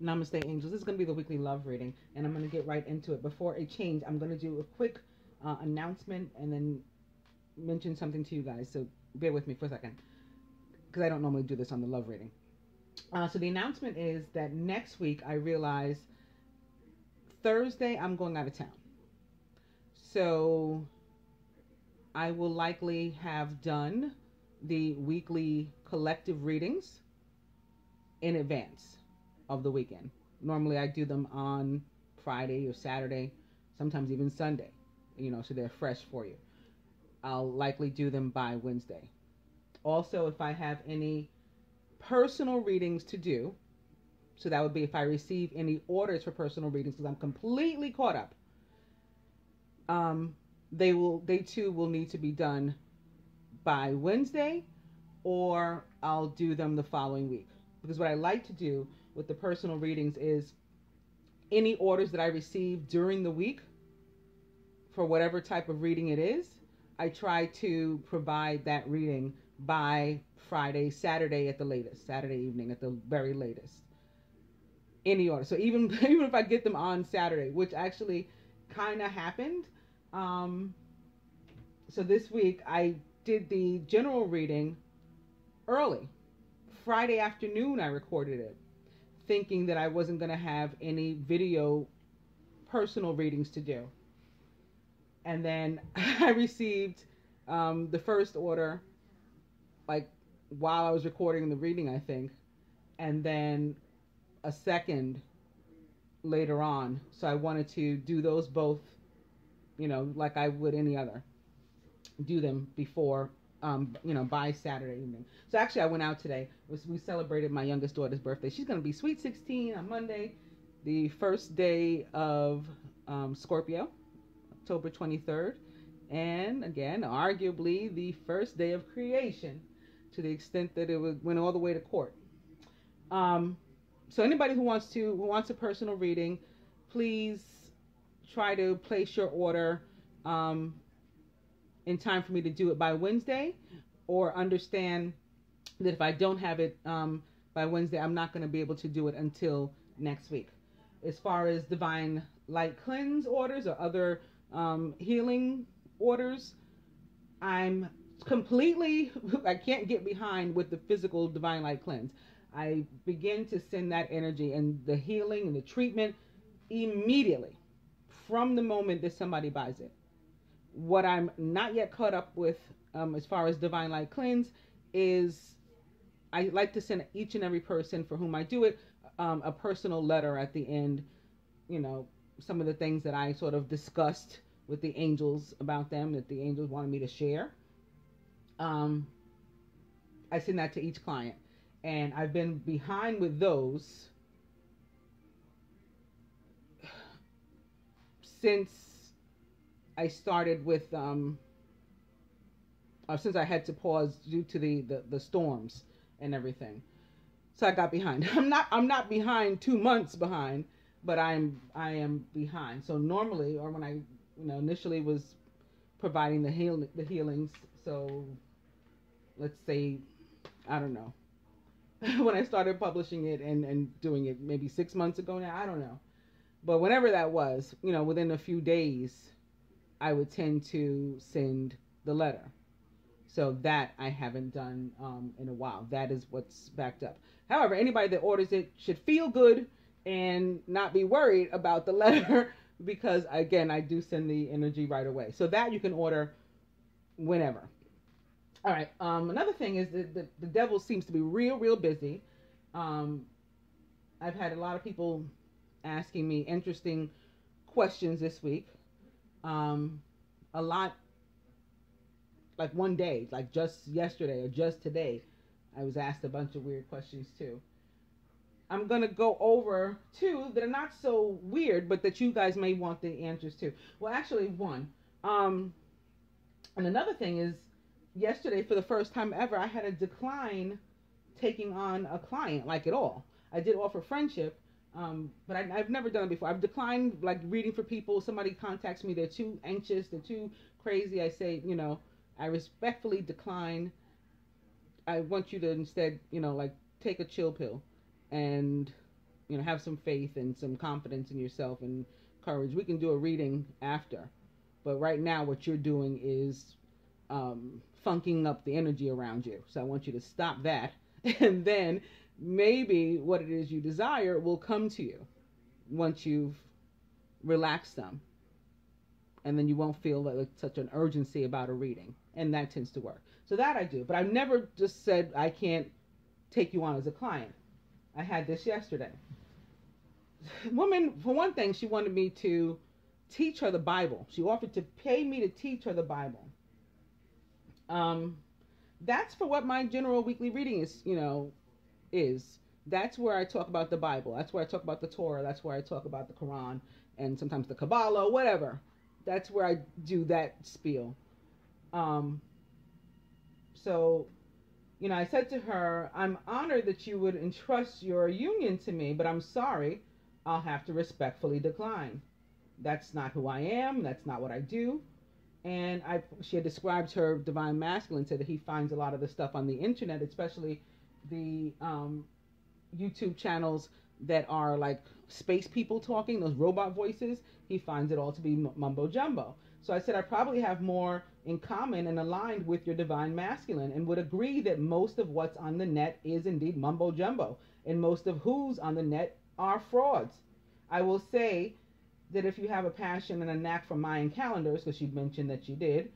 Namaste, angels. This is going to be the weekly love reading, and I'm going to get right into it. Before I change, I'm going to do a quick announcement and then mention something to you guys. So bear with me for a second, because I don't normally do this on the love reading. So the announcement is that next week I realize Thursday I'm going out of town. So I will likely have done the weekly collective readings in advance of the weekend. Normally I do them on Friday or Saturday, sometimes even Sunday, so they're fresh for you. I'll likely do them by Wednesday. Also, if I have any personal readings to do, so that would be if I receive any orders for personal readings, because I'm completely caught up, they too will need to be done by Wednesday, or I'll do them the following week. Because what I like to do with the personal readings is any orders that I receive during the week for whatever type of reading it is, I try to provide that reading by Friday, Saturday at the latest, Saturday evening at the very latest. Any order. So even if I get them on Saturday, which actually kind of happened. So this week I did the general reading early. Friday afternoon I recorded it, thinking that I wasn't going to have any video personal readings to do. And then I received the first order like while I was recording the reading, I think, and then a second later on. So I wanted to do those both, like I would any other. Do them before, by Saturday evening. So actually I went out today. We celebrated my youngest daughter's birthday. She's going to be sweet 16 on Monday, the first day of Scorpio, October 23rd. And again, arguably the first day of creation, to the extent that it went all the way to court. So anybody who wants a personal reading, please try to place your order in time for me to do it by Wednesday, or understand that if I don't have it by Wednesday, I'm not going to be able to do it until next week. As far as divine light cleanse orders or other healing orders, I'm completely, I can't get behind with the physical divine light cleanse. I begin to send that energy and the healing and the treatment immediately from the moment that somebody buys it. What I'm not yet caught up with as far as divine light cleanse is I like to send each and every person for whom I do it a personal letter at the end, some of the things that I sort of discussed with the angels about them, that the angels wanted me to share. I send that to each client, and I've been behind with those since I started with since I had to pause due to the storms and everything. So I got behind. I'm not behind 2 months behind, but I am behind. So normally, or when I initially was providing the healings, so let's say, I don't know, when I started publishing it and doing it maybe 6 months ago now, I don't know. But whenever that was, within a few days, I would tend to send the letter. So that I haven't done in a while. That is what's backed up. However, anybody that orders it should feel good and not be worried about the letter, because again, I do send the energy right away. So that you can order whenever. All right. Another thing is that the devil seems to be real busy. I've had a lot of people asking me interesting questions this week. A lot, like one day, like just yesterday or just today, I was asked a bunch of weird questions too. I'm going to go over two that are not so weird, but that you guys may want the answers to. Well, actually one. And another thing is, yesterday, for the first time ever, I had a decline taking on a client, like at all. I did offer friendship, but I've never done it before. I've declined, like, reading for people. Somebody contacts me, they're too anxious, they're too crazy. I say, I respectfully decline. I want you to instead, like, take a chill pill and have some faith and some confidence in yourself and courage. We can do a reading after. But right now, what you're doing is funking up the energy around you. So I want you to stop that. And then maybe what it is you desire will come to you once you've relaxed them. And then you won't feel like such an urgency about a reading. And that tends to work. So that I do. But I've never just said I can't take you on as a client. I had this yesterday. Woman, for one thing, she wanted me to teach her the Bible. She offered to pay me to teach her the Bible. That's for what my general weekly reading is. That's where I talk about the Bible. That's where I talk about the Torah. That's where I talk about the Quran and sometimes the Kabbalah, whatever. That's where I do that spiel. So, I said to her, I'm honored that you would entrust your union to me, but I'm sorry, I'll have to respectfully decline. That's not who I am. That's not what I do. And she had described her divine masculine, said that he finds a lot of the stuff on the internet, especially the YouTube channels that are like space people talking, those robot voices. He finds it all to be mumbo jumbo. So I said I probably have more in common and aligned with your divine masculine, and would agree that most of what's on the net is indeed mumbo jumbo, and most of who's on the net are frauds. I will say that if you have a passion and a knack for Mayan calendars, because she mentioned that you did,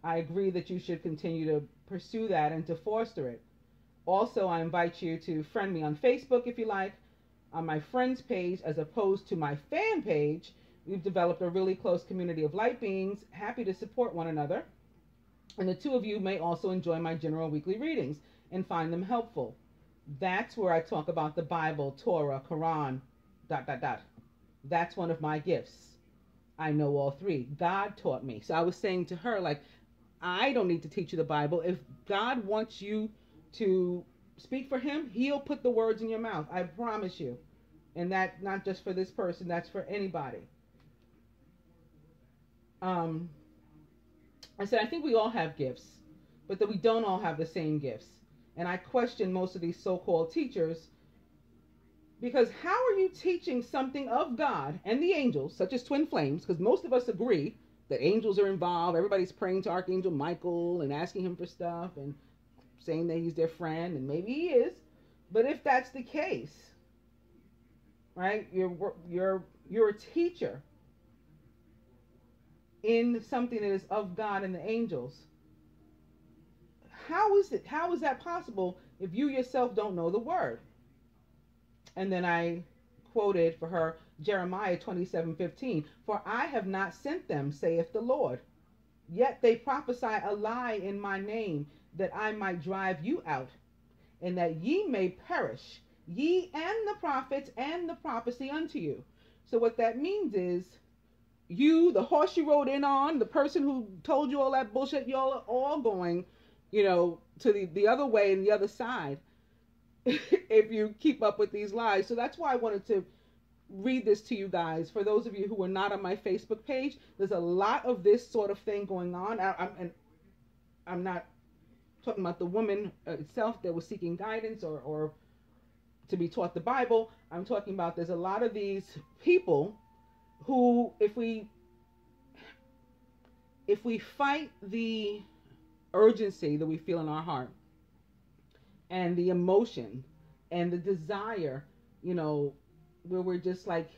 I agree that you should continue to pursue that and to foster it. Also, I invite you to friend me on Facebook if you like. On my friends page, as opposed to my fan page, we've developed a really close community of light beings, happy to support one another. And the two of you may also enjoy my general weekly readings and find them helpful. That's where I talk about the Bible, Torah, Quran, ... That's one of my gifts. I know all three. God taught me. So I was saying to her, like, I don't need to teach you the Bible. If God wants you to speak for him, he'll put the words in your mouth. I promise you. And that, not just for this person, that's for anybody. I said, I think we all have gifts, but that we don't all have the same gifts. And I question most of these so-called teachers, because how are you teaching something of God and the angels, such as twin flames? Because most of us agree that angels are involved. Everybody's praying to Archangel Michael and asking him for stuff and saying that he's their friend, and maybe he is. But if that's the case, right, you're a teacher in something that is of God and the angels. How is that possible if you yourself don't know the word? And then I quoted for her Jeremiah 27:15, for I have not sent them, saith the Lord. Yet they prophesy a lie in my name, that I might drive you out, and that ye may perish, ye and the prophets and the prophecy unto you. So what that means is, you, the horse you rode in on, the person who told you all that bullshit, y'all are all going, to the other way and the other side. If you keep up with these lies. So that's why I wanted to read this to you guys. For those of you who are not on my Facebook page, there's a lot of this sort of thing going on. I'm not talking about the woman itself that was seeking guidance or to be taught the Bible. I'm talking about there's a lot of these people who, if we fight the urgency that we feel in our heart, and the emotion and the desire, where we're just like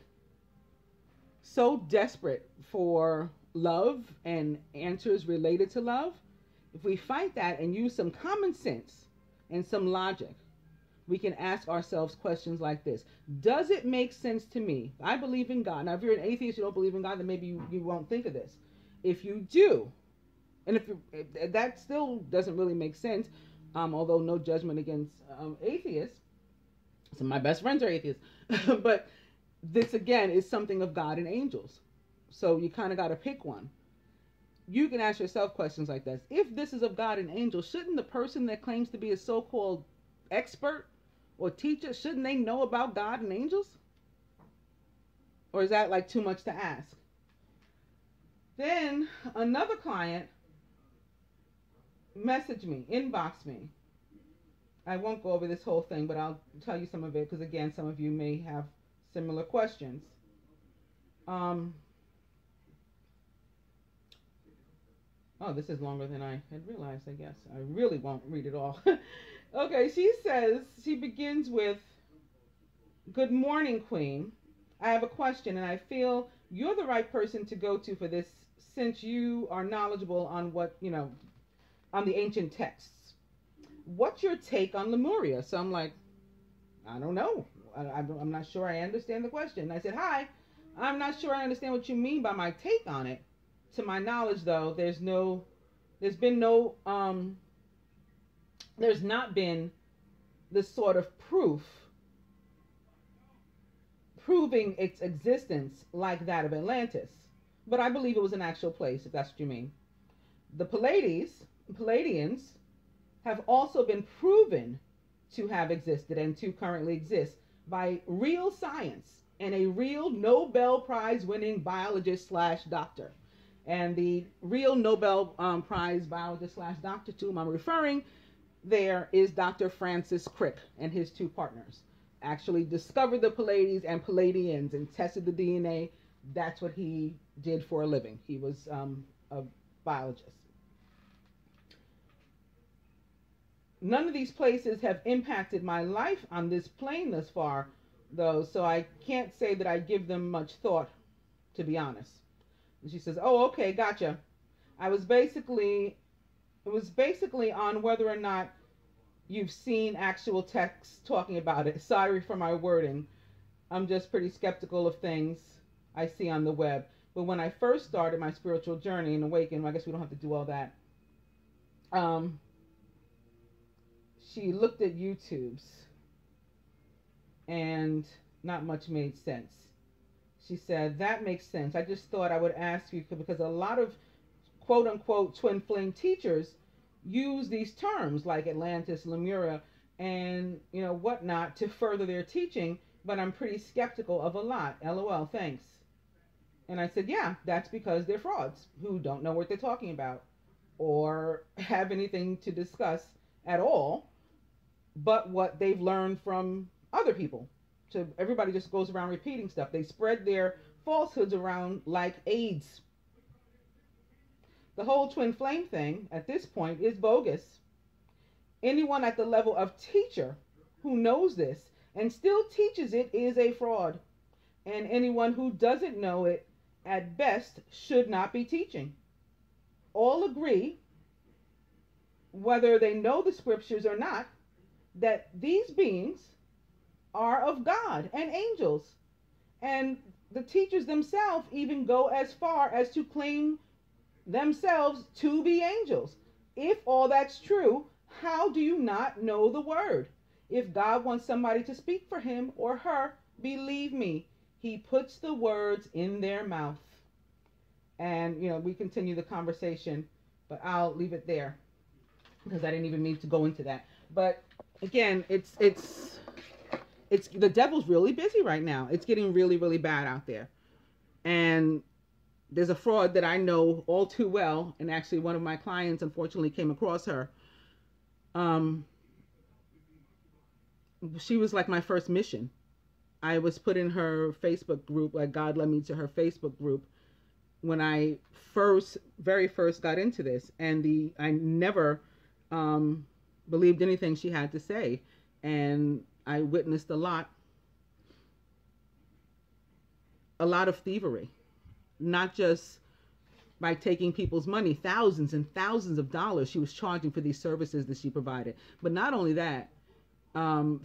so desperate for love and answers related to love, if we fight that and use some common sense and some logic, we can ask ourselves questions like this. Does it make sense to me? I believe in God. Now, if you're an atheist, you don't believe in God, then maybe you won't think of this. If you do, and if that still doesn't really make sense, although no judgment against atheists. Some of my best friends are atheists. But this, again, is something of God and angels. So you kind of got to pick one. You can ask yourself questions like this. If this is of God and angels, shouldn't the person that claims to be a so-called expert or teacher, shouldn't they know about God and angels? Or is that like too much to ask? Then another client message me, inbox me. I won't go over this whole thing, but I'll tell you some of it because, again, some of you may have similar questions. Oh, this is longer than I had realized, I guess. I really won't read it all. Okay, she begins with, "Good morning, Queen. I have a question, and I feel you're the right person to go to for this, since you are knowledgeable on on the ancient texts. What's your take on Lemuria?" So I'm like, I don't know. I'm not sure I understand the question. I said, "Hi, I'm not sure I understand what you mean by my take on it. To my knowledge, though, there's not been this sort of proving its existence like that of Atlantis. But I believe it was an actual place, if that's what you mean. The Palladians have also been proven to have existed and to currently exist by real science and a real Nobel Prize winning biologist / doctor. And the real Nobel Prize biologist / doctor to whom I'm referring there is Dr. Francis Crick and his two partners. Actually discovered the Pallades and Palladians and tested the DNA. That's what he did for a living. He was a biologist. None of these places have impacted my life on this plane thus far, though, so I can't say that I give them much thought, to be honest." And she says, "Oh, okay, gotcha. It was basically on whether or not you've seen actual texts talking about it. Sorry for my wording. I'm just pretty skeptical of things I see on the web. But when I first started my spiritual journey and awakening," I guess we don't have to do all that. She looked at YouTube's and not much made sense. She said, "That makes sense. I just thought I would ask you because a lot of quote unquote twin flame teachers use these terms like Atlantis, Lemuria, and whatnot to further their teaching, but I'm pretty skeptical of a lot. LOL, thanks." And I said, "Yeah, that's because they're frauds who don't know what they're talking about or have anything to discuss at all but what they've learned from other people." So everybody just goes around repeating stuff. They spread their falsehoods around like AIDS. The whole twin flame thing at this point is bogus. Anyone at the level of teacher who knows this and still teaches it is a fraud. And anyone who doesn't know it at best should not be teaching. All agree, whether they know the scriptures or not, that these beings are of God and angels. And the teachers themselves even go as far as to claim themselves to be angels. If all that's true, how do you not know the word? If God wants somebody to speak for him or her, believe me, he puts the words in their mouth. And, we continue the conversation, but I'll leave it there because I didn't even mean to go into that. But again, it's the devil's really busy right now. It's getting really, really bad out there. And there's a fraud that I know all too well. And actually one of my clients unfortunately came across her. She was like my first mission. I was put in her Facebook group, like God led me to her Facebook group when I very first got into this. And I never believed anything she had to say. And I witnessed a lot of thievery, not just by taking people's money, thousands and thousands of dollars she was charging for these services that she provided. But not only that,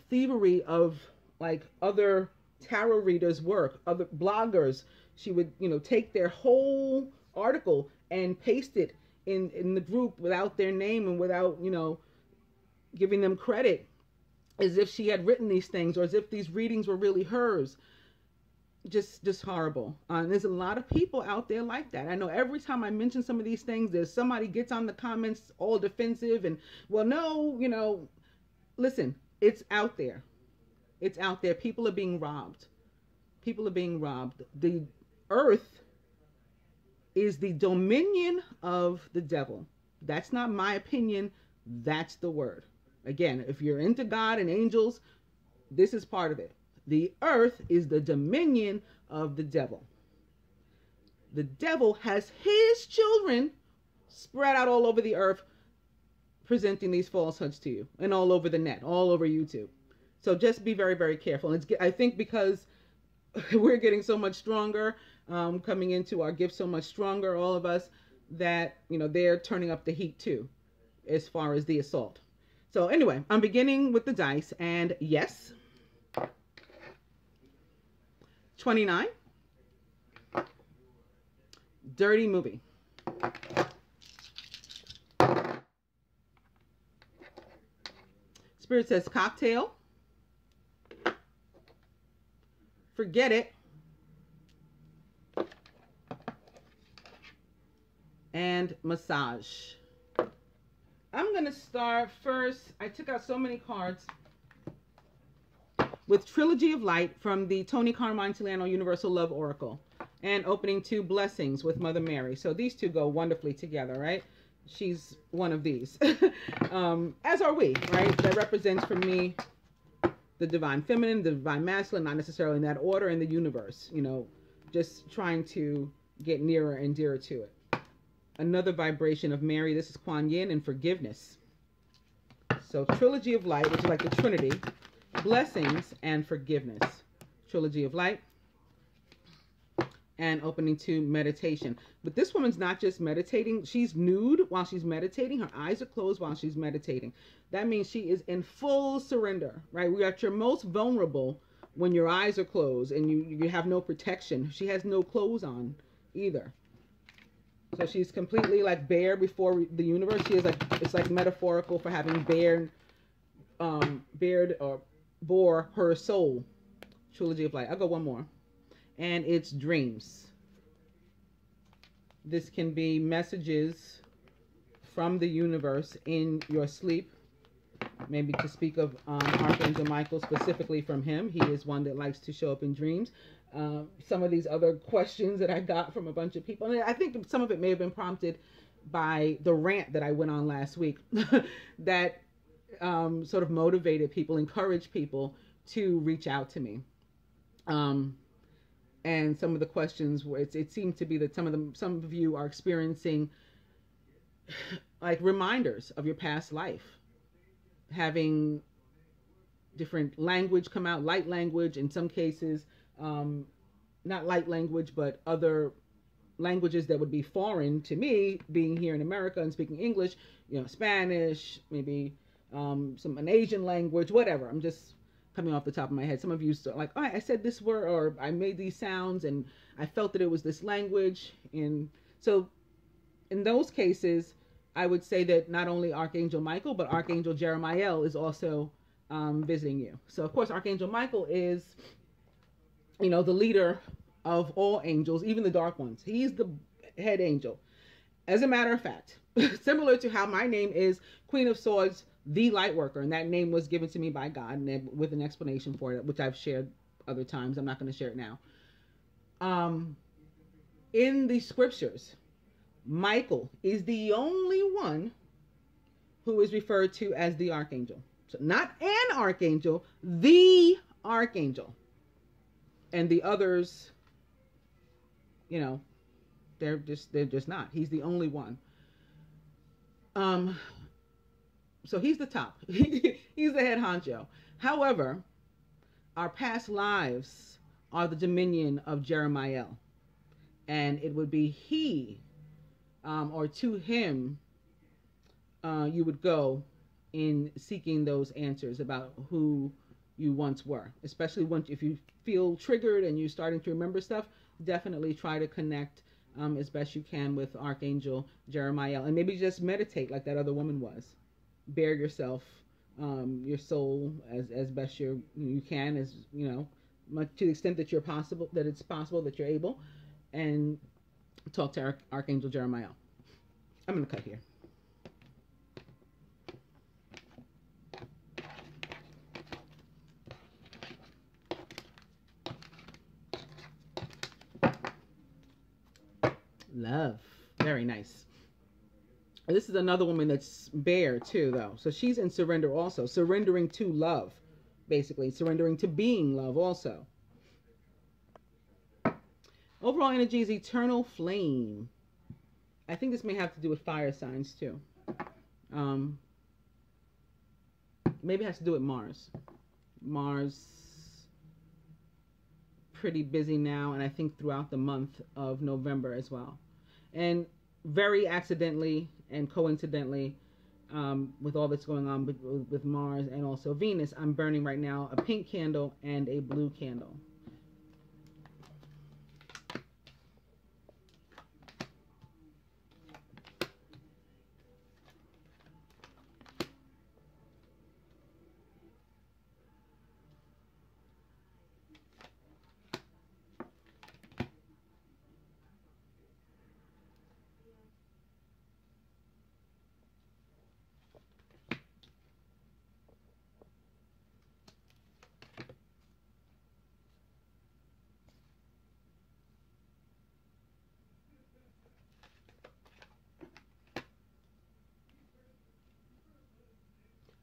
thievery of like other tarot readers' work, other bloggers. She would, take their whole article and paste it in the group without their name and without, giving them credit, as if she had written these things or as if these readings were really hers. Just horrible. There's a lot of people out there like that. I know every time I mention some of these things, there's somebody gets on the comments all defensive and, well, no, listen, it's out there. It's out there. People are being robbed. People are being robbed. The earth is the dominion of the devil. That's not my opinion. That's the word. Again, if you're into God and angels, this is part of it. The earth is the dominion of the devil. The devil has his children spread out all over the earth, presenting these falsehoods to you, and all over the net, all over YouTube. So just be very, very careful. And I think because we're getting so much stronger, coming into our gift so much stronger, all of us, that, you know, they're turning up the heat too, as far as the assault. So anyway, I'm beginning with the dice, and yes, 29, dirty movie. Spirit says cocktail, forget it, and massage. I'm going to start first. I took out so many cards with Trilogy of Light from the Tony Carmine Solano Universal Love Oracle, and opening 2 blessings with Mother Mary. So these two go wonderfully together, right? She's one of these, as are we, right? That represents for me the divine feminine, the divine masculine, not necessarily in that order, in the universe, you know, just trying to get nearer and dearer to it. Another vibration of Mary. This is Kuan Yin and forgiveness. So Trilogy of Light, which is like the Trinity, blessings and forgiveness. Trilogy of Light, and opening to meditation. But this woman's not just meditating. She's nude while she's meditating. Her eyes are closed while she's meditating. That means she is in full surrender, right? We are at your most vulnerable when your eyes are closed and you have no protection. She has no clothes on either. So she's completely like bare before the universe. She is like, it's like metaphorical for having bared or bore her soul. Trilogy of Light. I'll go one more. And it's dreams. This can be messages from the universe in your sleep. Maybe to speak of Archangel Michael, specifically from him. He is one that likes to show up in dreams. Some of these other questions that I got from a bunch of people. And I think some of it may have been prompted by the rant that I went on last week that sort of motivated people, encouraged people to reach out to me. And some of the questions where it seemed to be that some of you are experiencing like reminders of your past life, having different language come out, light language in some cases, not light language, but other languages that would be foreign to me, being here in America and speaking English, you know, Spanish, maybe an Asian language, whatever. I'm just coming off the top of my head. Some of you start like, oh, I said this word, or I made these sounds and I felt that it was this language. And so in those cases, I would say that not only Archangel Michael, but Archangel Jeremiah is also visiting you. So of course, Archangel Michael is, you know, the leader of all angels, even the dark ones. He's the head angel. As a matter of fact, similar to how my name is Queenofswords, the Lightworker, and that name was given to me by God, and with an explanation for it, which I've shared other times. I'm not going to share it now. In the scriptures, Michael is the only one who is referred to as the archangel. So not an archangel, the archangel. And the others, you know, they're just not. He's the only one. So he's the top. He's the head honcho. However, our past lives are the dominion of Jeremiah. And it would be he, or to him, you would go in seeking those answers about who you once were. Especially if you feel triggered and you're starting to remember stuff, definitely try to connect as best you can with Archangel Jeremiah. And maybe just meditate like that other woman was. Bare yourself, your soul as best you can, as you know, much to the extent that it's possible that you're able, and talk to Archangel Jeremiah. I'm gonna cut here. Love, very nice. This is another woman that's bare too, though. So she's in surrender also, surrendering to love. basically. Surrendering to being love also. Overall energy is eternal flame. I think this may have to do with fire signs too. Maybe it has to do with Mars. Mars, pretty busy now, and I think throughout the month of November as well. And very accidentally and coincidentally, with all that's going on with Mars and also Venus, I'm burning right now a pink candle and a blue candle.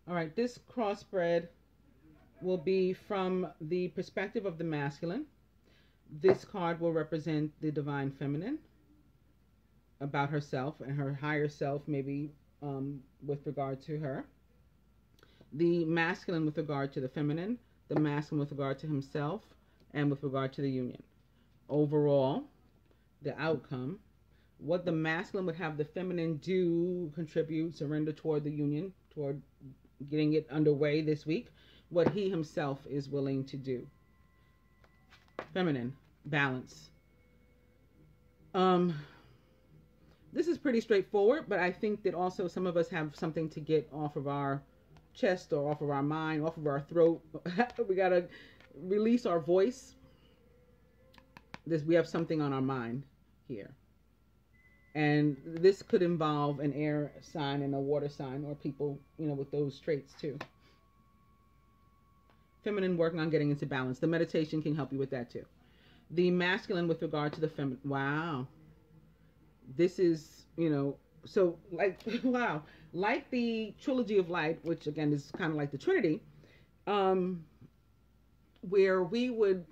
All right, this crossbred will be from the perspective of the masculine. This card will represent the divine feminine, about herself and her higher self, maybe with regard to her. The masculine with regard to the feminine, the masculine with regard to himself, and with regard to the union. Overall, the outcome, what the masculine would have the feminine do, contribute, surrender toward the union, toward getting it underway this week, what he himself is willing to do. Feminine, balance. This is pretty straightforward, but I think that also some of us have something to get off of our chest or off of our mind, off of our throat. We got to release our voice. We have something on our mind here. And this could involve an air sign and a water sign, or people, with those traits too. Feminine, working on getting into balance. The meditation can help you with that too. The masculine with regard to the feminine. Wow. This is, so like, wow. Like the trilogy of light, which again is kind of like the Trinity, where we would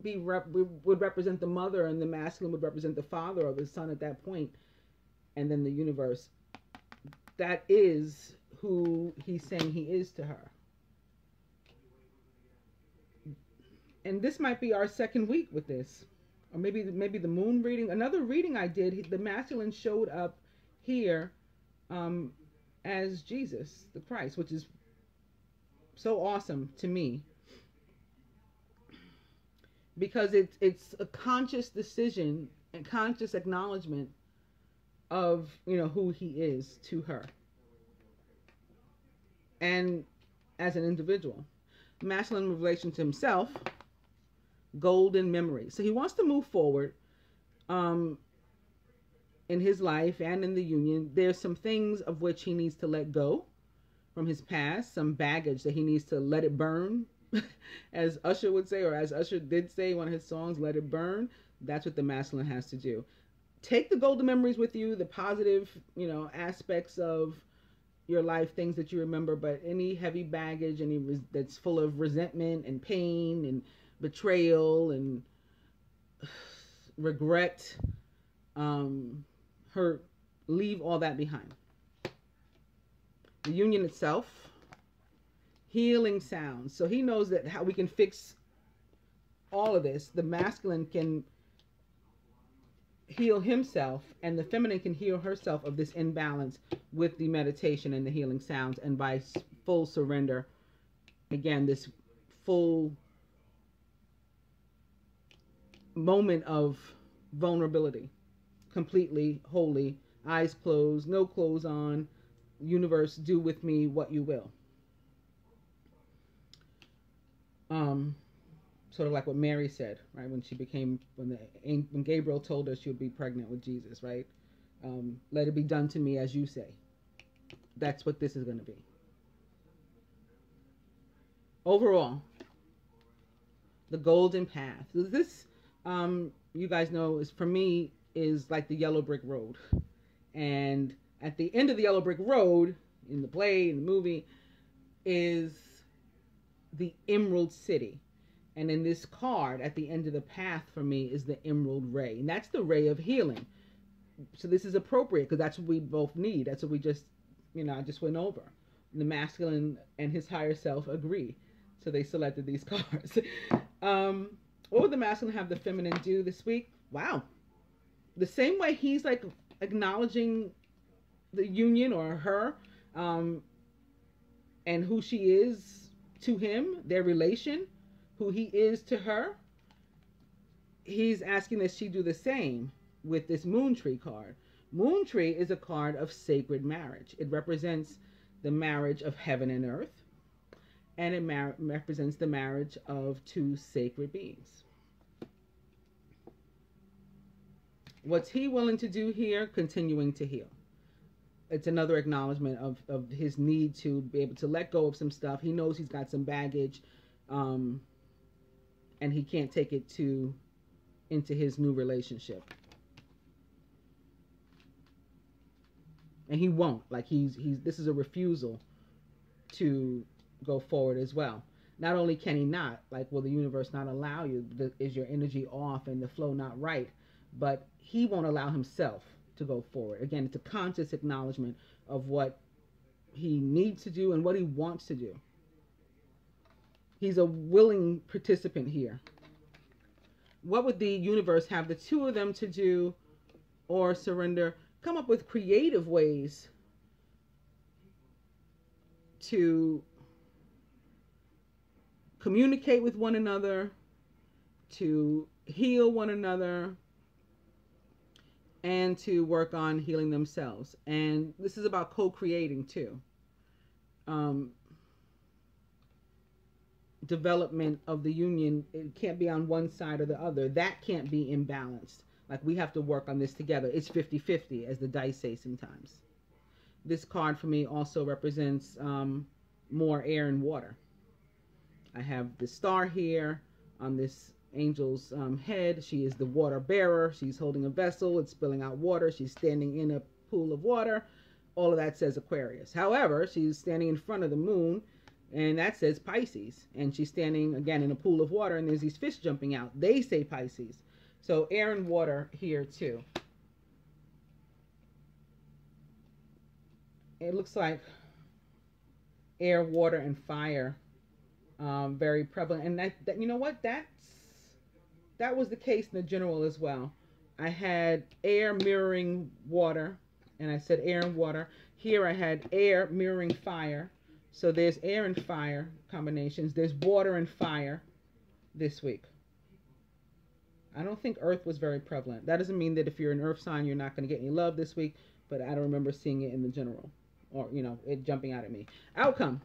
would represent the mother, and the masculine would represent the father or the son at that point, and then the universe. That is who he's saying he is to her. And this might be our second week with this, or maybe the moon reading. Another reading I did, the masculine showed up here as Jesus the Christ, which is so awesome to me. Because it's a conscious decision and conscious acknowledgement of, who he is to her. And as an individual. Masculine in relation to himself, golden memory. So he wants to move forward in his life and in the union. There's some things of which he needs to let go from his past, some baggage that he needs to let it burn. As Usher would say, or as Usher did say in one of his songs, let it burn. That's what the masculine has to do. Take the golden memories with you, the positive, aspects of your life, things that you remember, but any heavy baggage, that's full of resentment and pain and betrayal and regret, hurt, leave all that behind. The union itself, healing sounds. So he knows that how we can fix all of this. The masculine can heal himself, and the feminine can heal herself of this imbalance with the meditation and the healing sounds, and by full surrender. Again, this full moment of vulnerability, completely holy, eyes closed, no clothes on. Universe, do with me what you will. Sort of like what Mary said, right? When Gabriel told her she would be pregnant with Jesus, right? Let it be done to me as you say. That's what this is going to be. Overall, the golden path. This, you guys know, for me, is like the yellow brick road. And at the end of the yellow brick road, in the play, in the movie, is the Emerald City. And in this card, at the end of the path for me is the Emerald Ray. And that's the ray of healing. So this is appropriate because that's what we both need. That's what we just, I just went over. The masculine and his higher self agree. So they selected these cards. What would the masculine have the feminine do this week? Wow. The same way he's like acknowledging the union or her, and who she is to him, their relation, who he is to her. He's asking that she do the same with this Moon Tree card. Moon Tree is a card of sacred marriage. It represents the marriage of heaven and earth, and it represents the marriage of two sacred beings. What's he willing to do here? Continuing to heal. It's another acknowledgement of his need to be able to let go of some stuff. He knows he's got some baggage, and he can't take it into his new relationship. And he won't. Like this is a refusal to go forward as well. Not only can he not, like, will the universe not allow you? Is your energy off and the flow not right? But he won't allow himself to go forward. Again, it's a conscious acknowledgement of what he needs to do and what he wants to do. He's a willing participant here. What would the universe have the two of them to do or surrender? Come up with creative ways to communicate with one another, to heal one another, and to work on healing themselves. And this is about co-creating too. Development of the union, it can't be on one side or the other. That can't be imbalanced. Like, we have to work on this together. It's 50-50, as the dice say sometimes. This card for me also represents more air and water. I have the star here on this angel's head. She is the water bearer. She's holding a vessel. It's spilling out water. She's standing in a pool of water. All of that says Aquarius. However, she's standing in front of the moon, and that says Pisces. And she's standing, again, in a pool of water, and there's these fish jumping out. They say Pisces. So air and water here too. It looks like air, water, and fire very prevalent. And that you know what? That was the case in the general as well. I had air mirroring water, and I said air and water. Here I had air mirroring fire. So there's air and fire combinations. There's water and fire this week. I don't think earth was very prevalent. That doesn't mean that if you're an earth sign, you're not going to get any love this week, but I don't remember seeing it in the general, or, it jumping out at me. Outcome.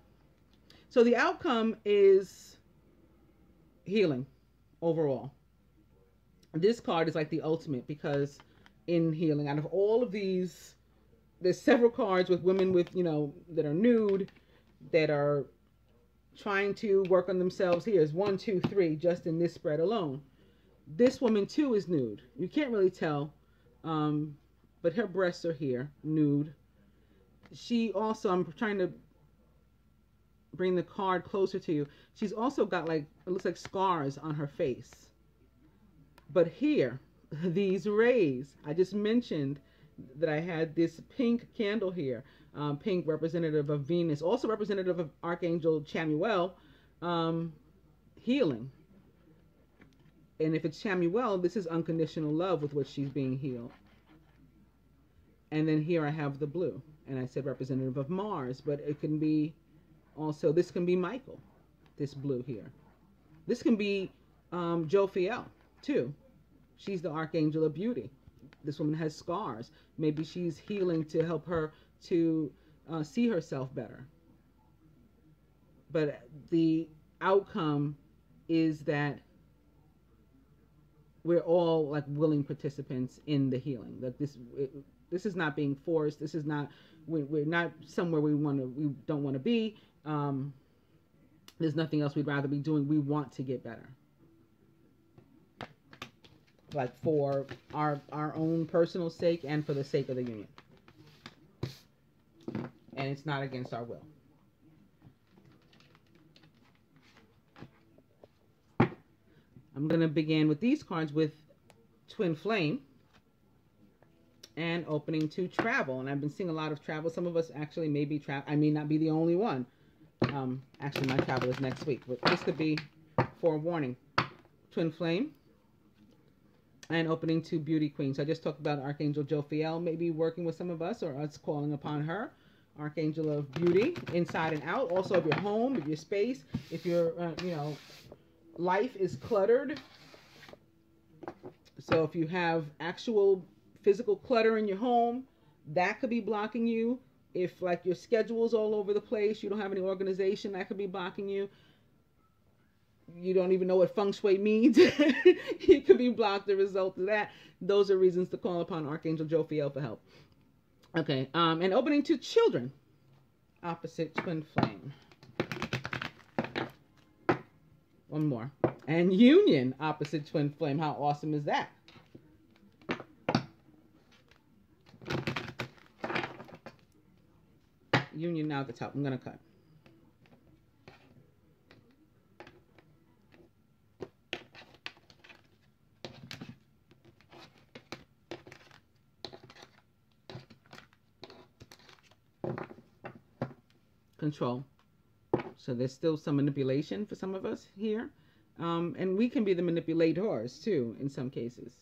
So the outcome is healing overall. This card is like the ultimate, because in healing, out of all of these, there's several cards with women with, that are nude, that are trying to work on themselves. Here's 1, 2, 3, just in this spread alone. This woman too is nude. You can't really tell, but her breasts are here, nude. She also, I'm trying to bring the card closer to you. She's also got, like, it looks like scars on her face. But here, these rays, I just mentioned that I had this pink candle here. Pink, representative of Venus, also representative of Archangel Chamuel, healing. And if it's Chamuel, this is unconditional love with which she's being healed. And then here I have the blue. And I said representative of Mars, but it can be also, this can be Michael, this blue here. This can be Jophiel, too. She's the Archangel of Beauty. This woman has scars. Maybe she's healing to help her to see herself better. But the outcome is that we're all, like, willing participants in the healing. That this is not being forced. This is not, we're not somewhere we don't want to be. There's nothing else we'd rather be doing. We want to get better, like, for our own personal sake and for the sake of the union. And it's not against our will. I'm going to begin with these cards with Twin Flame and opening to travel. And I've been seeing a lot of travel. Some of us actually may be I may not be the only one. Actually, my travel is next week, but this could be forewarning. Twin Flame and opening to Beauty Queen. So I just talked about Archangel Jophiel maybe working with some of us, or us calling upon her. Archangel of beauty, inside and out, also of your home, of your space. If your, life is cluttered. So if you have actual physical clutter in your home, that could be blocking you. If like your schedule's all over the place, you don't have any organization, that could be blocking you. You don't even know what feng shui means. You could be blocked as a result of that. Those are reasons to call upon Archangel Jophiel for help. Okay, and opening to children, opposite Twin Flame. One more. And union, opposite Twin Flame. How awesome is that? Union now at the top. I'm going to cut. Control. So there's still some manipulation for some of us here. And we can be the manipulators too in some cases.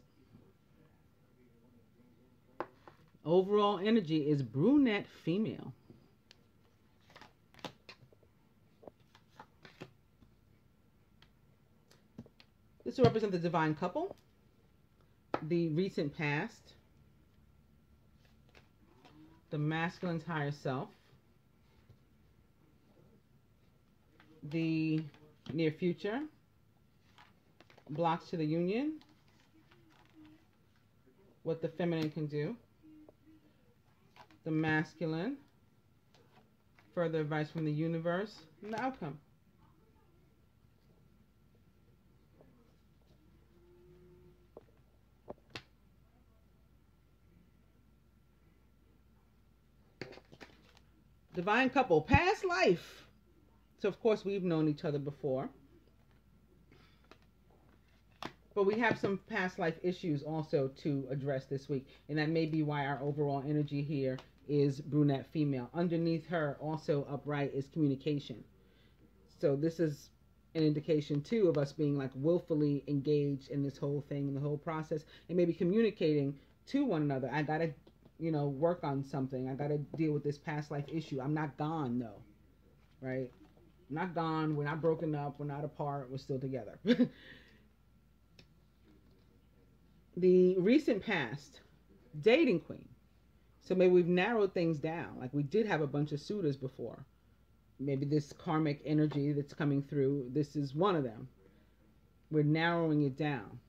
Overall energy is brunette female. This will represent the divine couple, the recent past, the masculine's higher self, the near future, blocks to the union, what the feminine can do, the masculine, further advice from the universe, and the outcome. Divine couple, past life. So, of course, we've known each other before. But we have some past life issues also to address this week. And that may be why our overall energy here is brunette female. Underneath her, also upright, is communication. So this is an indication, too, of us being like willfully engaged in this whole thing, in the whole process. And maybe communicating to one another. I got to, work on something. I got to deal with this past life issue. I'm not gone, though. Right? I'm not gone. We're not broken up. We're not apart. We're still together. The recent past, dating queen. So maybe we've narrowed things down. Like we did have a bunch of suitors before. Maybe this karmic energy that's coming through, this is one of them. We're narrowing it down.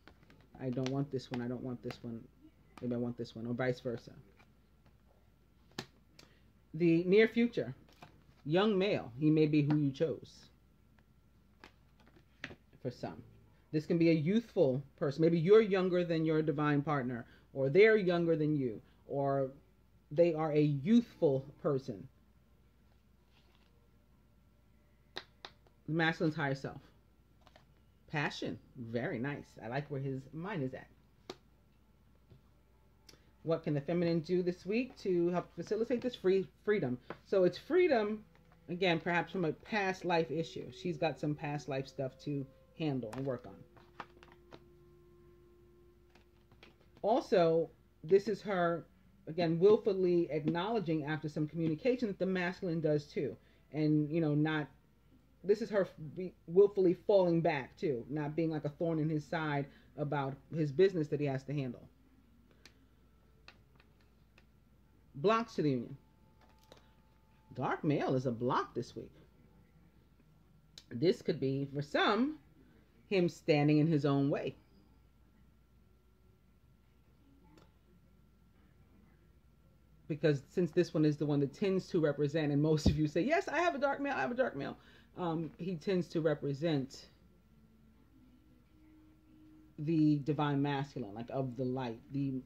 I don't want this one. I don't want this one. Maybe I want this one, or vice versa. The near future, young male. He may be who you chose. For some. This can be a youthful person. Maybe you're younger than your divine partner, or they're younger than you, or they are a youthful person. The masculine's higher self. Passion. Very nice. I like where his mind is at. What can the feminine do this week to help facilitate this freedom? So it's freedom, again, perhaps from a past life issue. She's got some past life stuff to handle and work on. Also, this is her, again, willfully acknowledging after some communication that the masculine does too. And, this is her willfully falling back too, not being like a thorn in his side about his business that he has to handle. Blocks to the union. Dark male is a block this week. This could be, for some, him standing in his own way. Because since this one is the one that tends to represent, and most of you say, yes, I have a dark male, I have a dark male. He tends to represent the divine masculine, like of the light, in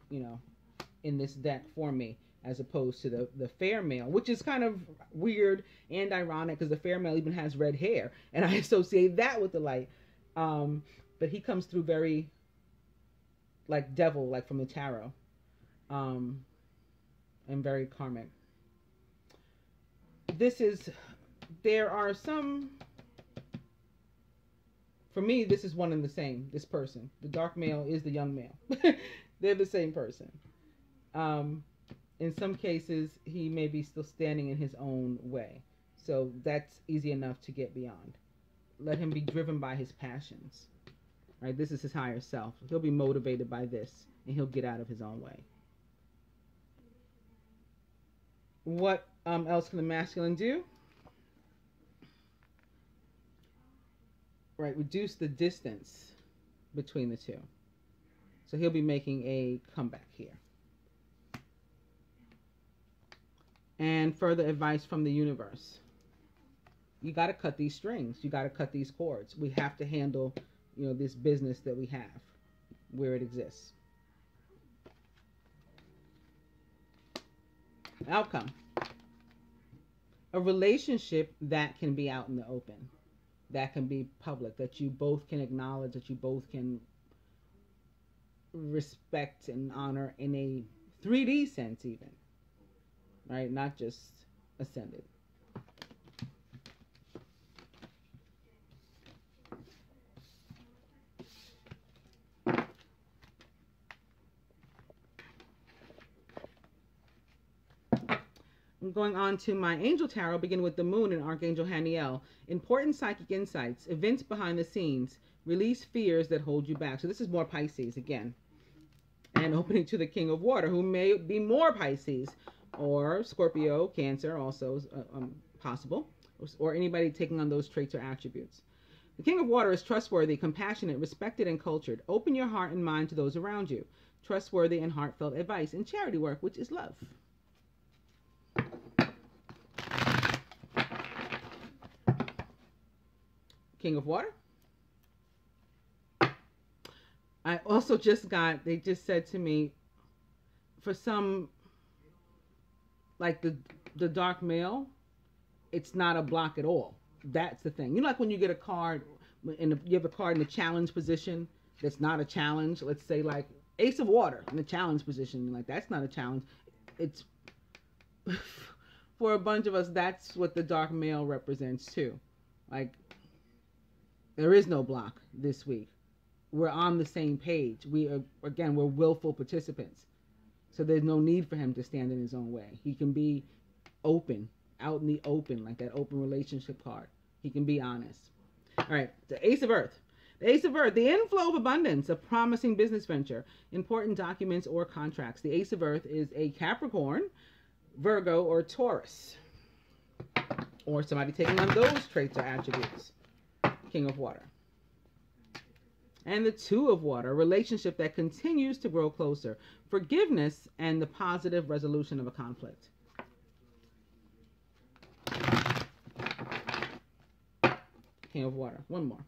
this deck for me, as opposed to the fair male, which is kind of weird and ironic because the fair male even has red hair, and I associate that with the light. but he comes through very like devil, like from the tarot, and very karmic. There are some, for me, this is one and the same, this person. The dark male is the young male. They're the same person. In some cases, he may be still standing in his own way. So that's easy enough to get beyond. Let him be driven by his passions. Right? This is his higher self. He'll be motivated by this, and he'll get out of his own way. What else can the masculine do? Right, reduce the distance between the two. So he'll be making a comeback here. And further advice from the universe. You got to cut these strings. You got to cut these cords. We have to handle, this business that we have where it exists. Outcome. A relationship that can be out in the open, that can be public, that you both can acknowledge, that you both can respect and honor in a 3D sense even, right? Not just ascended. I'm going on to my angel tarot, begin with the moon and Archangel Haniel. Important psychic insights, events behind the scenes, release fears that hold you back. So this is more Pisces again. And opening to the King of Water, who may be more Pisces, or Scorpio, Cancer also possible, or anybody taking on those traits or attributes. The King of Water is trustworthy, compassionate, respected, and cultured. Open your heart and mind to those around you. Trustworthy and heartfelt advice and charity work, which is love. King of Water. I also they just said to me, for some, like the dark male, it's not a block at all. That's the thing. Like when you get a card, you have a card in the challenge position that's not a challenge. Let's say like Ace of Water in the challenge position. Like that's not a challenge. It's, for a bunch of us, that's what the dark male represents too. Like, there is no block this week. We're on the same page. We're willful participants. So there's no need for him to stand in his own way. He can be open, out in the open, like that open relationship card. He can be honest. All right, the Ace of Earth. The Ace of Earth, the inflow of abundance, a promising business venture, important documents or contracts. The Ace of Earth is a Capricorn, Virgo, or Taurus. Or somebody taking on those traits or attributes. King of Water. And the Two of Water, a relationship that continues to grow closer. Forgiveness and the positive resolution of a conflict. King of Water. One more.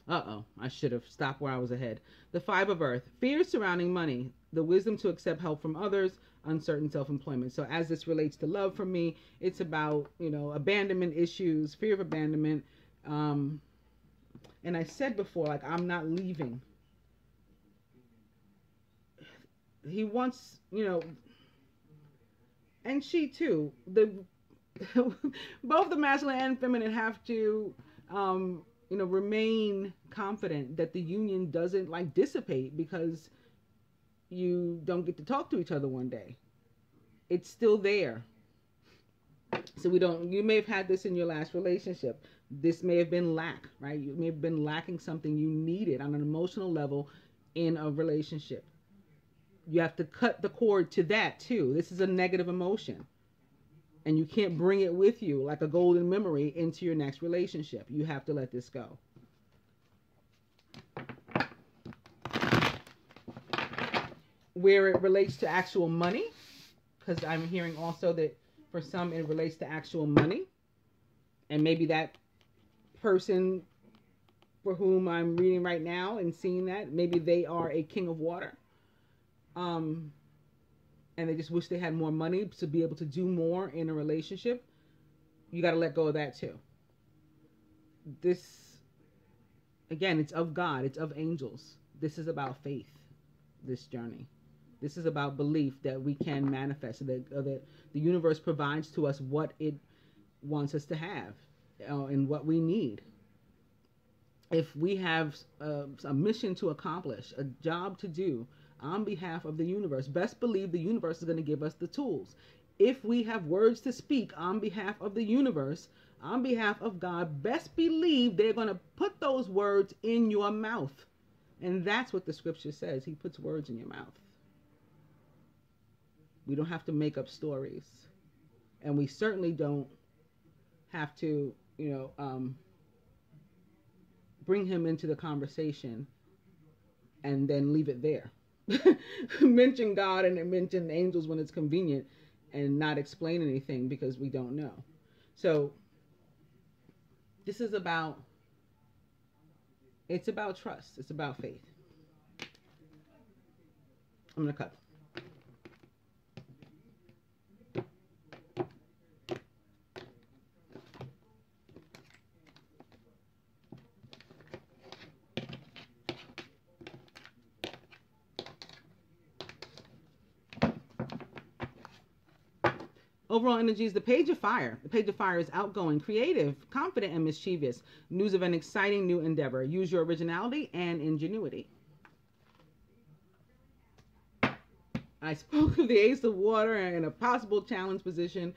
Uh-oh. I should have stopped where I was ahead. The Five of Earth. Fears surrounding money. The wisdom to accept help from others. Uncertain self-employment. So as this relates to love for me, it's about, abandonment issues, fear of abandonment. And I said before, like, I'm not leaving. He wants, and she too, both the masculine and feminine have to, remain confident that the union doesn't like dissipate because you don't get to talk to each other one day. It's still there. So you may have had this in your last relationship. This may have been lack, right? You may have been lacking something you needed on an emotional level in a relationship. You have to cut the cord to that too. This is a negative emotion. And you can't bring it with you like a golden memory into your next relationship. You have to let this go. Where it relates to actual money, because I'm hearing also that for some it relates to actual money. And maybe that person for whom I'm reading right now and seeing that, maybe they are a King of Water. And they just wish they had more money to be able to do more in a relationship. You got to let go of that too. This again, it's of God, it's of angels. This is about faith, this journey. This is about belief that we can manifest, that the universe provides to us what it wants us to have, and what we need. If we have a mission to accomplish, a job to do on behalf of the universe, best believe the universe is going to give us the tools. If we have words to speak on behalf of the universe, on behalf of God, best believe they're going to put those words in your mouth. And that's what the scripture says. He puts words in your mouth. We don't have to make up stories. And we certainly don't have to, bring him into the conversation and then leave it there. Mention God and mention angels when it's convenient and not explain anything because we don't know. So this is about, it's about trust. It's about faith. I'm going to cut. Overall energy is the Page of Fire. The Page of Fire is outgoing, creative, confident, and mischievous. News of an exciting new endeavor. Use your originality and ingenuity. I spoke of the Ace of Water in a possible challenge position,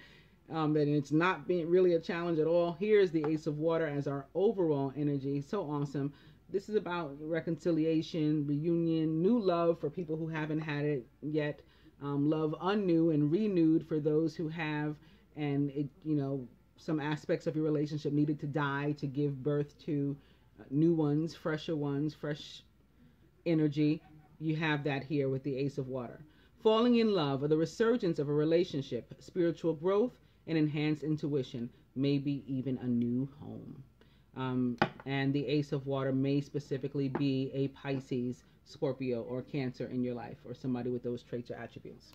that it's not being really a challenge at all. Here's the Ace of Water as our overall energy. So awesome. This is about reconciliation, reunion, new love for people who haven't had it yet. Love anew and renewed for those who have, and it, some aspects of your relationship needed to die to give birth to new ones, fresh energy. You have that here with the Ace of Water. Falling in love, or the resurgence of a relationship, spiritual growth, and enhanced intuition, maybe even a new home. And the Ace of Water may specifically be a Pisces, Scorpio, or Cancer in your life, or somebody with those traits or attributes.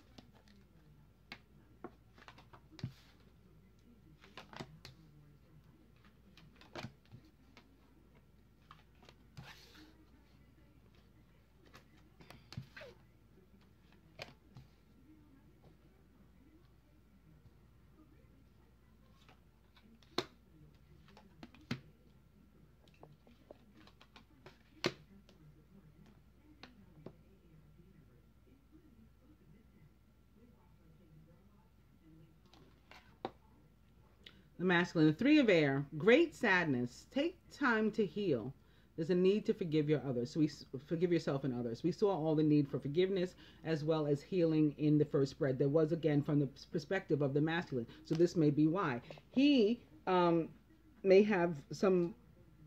The masculine, the Three of Air, great sadness. Take time to heal. There's a need to forgive your others. So forgive yourself and others. We saw all the need for forgiveness as well as healing in the first spread. There was, again, from the perspective of the masculine. So this may be why. He may have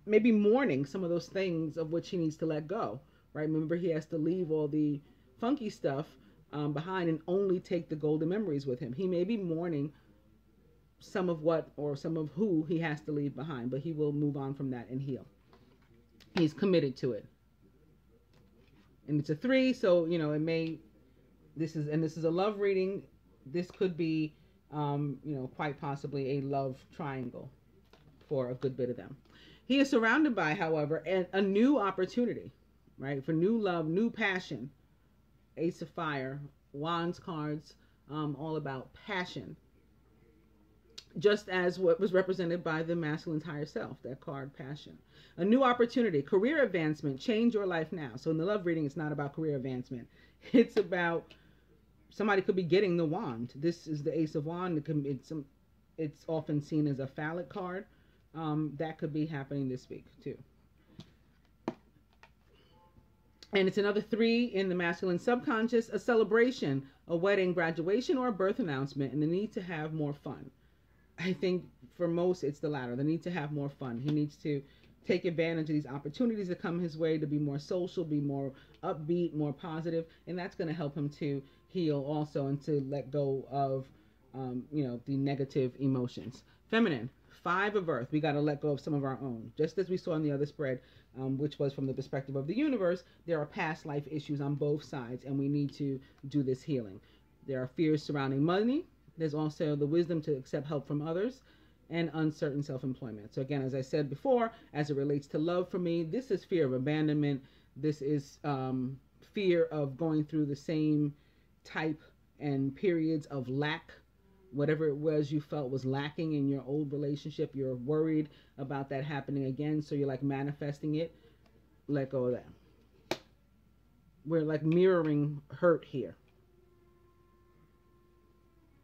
maybe mourning some of those things of which he needs to let go, right? Remember, he has to leave all the funky stuff behind and only take the golden memories with him. He may be mourning some of what or some of who he has to leave behind, but he will move on from that and heal. He's committed to it. And it's a 3, so it may, this is a love reading. This could be quite possibly a love triangle for a good bit of them. He is surrounded by, however, a new opportunity, right? For new love, new passion. Ace of Fire, Wands cards, all about passion. Just as what was represented by the masculine's higher self, that card, passion. A new opportunity, career advancement, change your life now. So in the love reading, it's not about career advancement. It's about somebody could be getting the wand. This is the Ace of Wands. It's often seen as a phallic card. That could be happening this week too. And it's another 3 in the masculine subconscious, a celebration, a wedding, graduation, or a birth announcement, and the need to have more fun. I think for most, it's the latter. The need to have more fun. He needs to take advantage of these opportunities that come his way to be more social, be more upbeat, more positive, and that's going to help him to heal also and to let go of, the negative emotions. Feminine, 5 of Earth. We got to let go of some of our own. Just as we saw in the other spread, which was from the perspective of the universe, there are past life issues on both sides, and we need to do this healing. There are fears surrounding money. There's also the wisdom to accept help from others. and uncertain self-employment. So again, as I said before, as it relates to love for me, this is fear of abandonment. This is fear of going through the same type and periods of lack. Whatever it was you felt was lacking in your old relationship, you're worried about that happening again. So you're like manifesting it. Let go of that. We're like mirroring hurt here.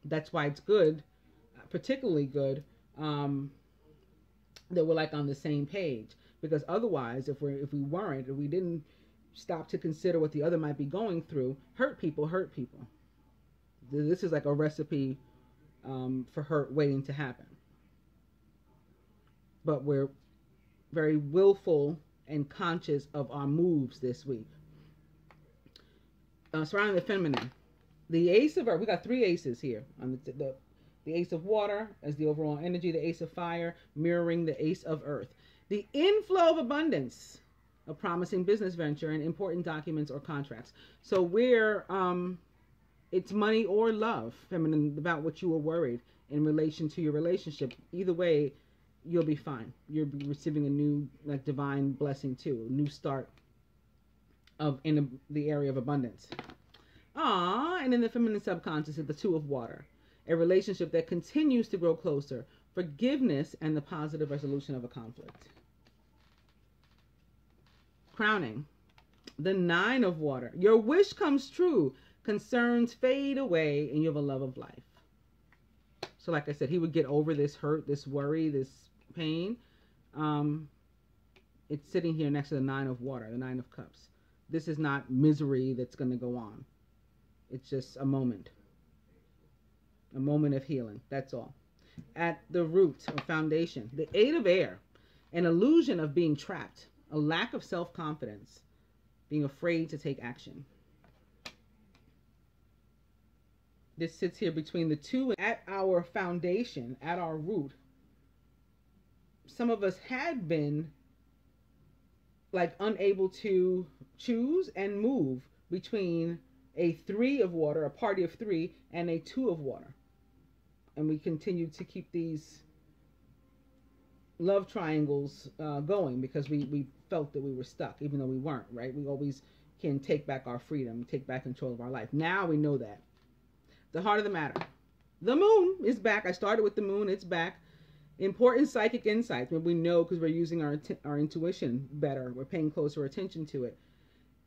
That's why it's good, particularly good, that we're like on the same page. Because otherwise, if we didn't stop to consider what the other might be going through, hurt people. This is like a recipe for hurt waiting to happen. But we're very willful and conscious of our moves this week. Surrounding the feminine. The ace of earth, we got 3 aces here. On the ace of water as the overall energy, the ace of fire mirroring the ace of earth. The inflow of abundance, a promising business venture and important documents or contracts. So we're, it's money or love, feminine, about what you were worried in relation to your relationship. Either way, you'll be fine. You'll be receiving a new, like, divine blessing too, a new start in the area of abundance. And in the feminine subconscious is the 2 of water, a relationship that continues to grow closer, forgiveness, and the positive resolution of a conflict. Crowning, the 9 of water. Your wish comes true. Concerns fade away, and you have a love of life. So like I said, he would get over this hurt, this worry, this pain. It's sitting here next to the 9 of water, the 9 of cups. This is not misery that's going to go on. It's just a moment of healing. That's all. At the root or foundation, the 8 of air, an illusion of being trapped, a lack of self-confidence, being afraid to take action. This sits here between the 2 at our foundation, at our root. Some of us had been like unable to choose and move between a 3 of water, a party of 3, and a 2 of water. And we continue to keep these love triangles going because we felt that we were stuck, even though we weren't, right? We always can take back our freedom, take back control of our life. Now we know that. The heart of the matter. The moon is back. I started with the moon. It's back. Important psychic insights, when we know because we're using our intuition better. We're paying closer attention to it.